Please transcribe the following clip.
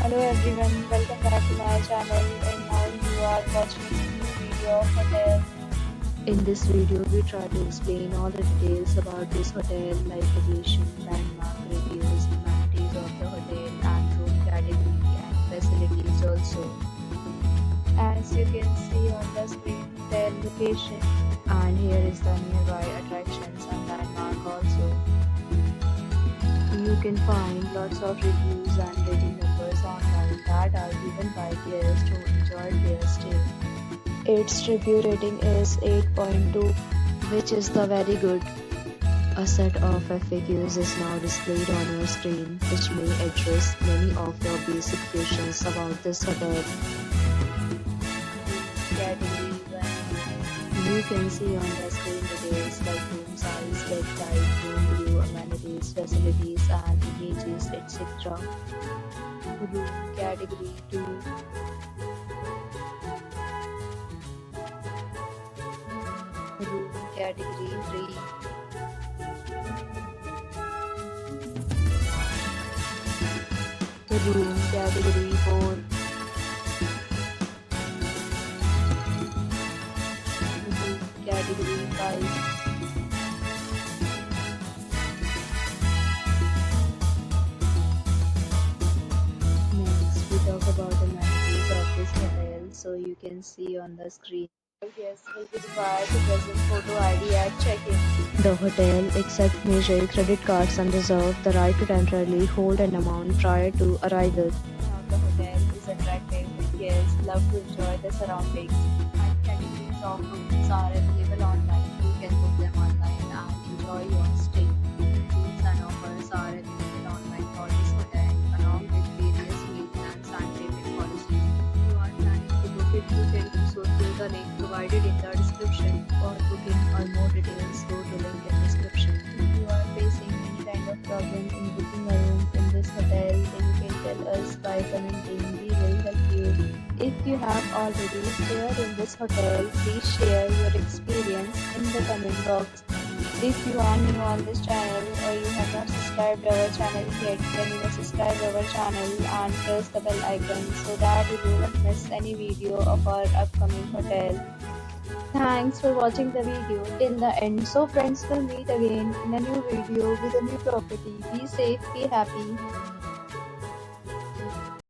Hello everyone, welcome back to my channel and now you are watching a new video of hotel. In this video, we try to explain all the details about this hotel, like location, landmark, reviews, amenities of the hotel, and room category and facilities also. As you can see on the screen, hotel location. And here is the nearby attractions and landmark also. You can find lots of reviews and rating numbers online that are given by guests who enjoyed their stay. Its review rating is 8.2, which is the very good. A set of FAQs is now displayed on your screen, which may address many of your basic questions about this hotel. Category 1. You can see on the screen details like room size, bed type, room view, amenities, facilities, and images, etc. Room category 2. Room category 3. Room category 4. Room category 5. Next, we talk about amenities of this hotel. So you can see on the screen. Guests will be required to present photo ID at check-in. The hotel accepts major credit cards and reserves the right to temporarily hold an amount prior to arrival. Now the hotel is attractive with guests love to enjoy the surroundings. And categories of rooms are available online. You can book them online and enjoy your stay. Deals and offers are available online for this hotel along with various maintenance and payment policies. If you are planning to book it, you can do so through the link provided in the description. For booking or more details, go to link in description. If you are facing any kind of problem in booking a room in this hotel, then you can tell us by commenting. We will help you. If you have already stayed in this hotel, please share your experience in the comment box. If you are new on this channel or you have not subscribed our channel yet, then you may subscribe our channel and press the bell icon so that you do not miss any video of our upcoming hotel. Thanks for watching the video till the end. So friends, will meet again in a new video with a new property. Be safe, be happy.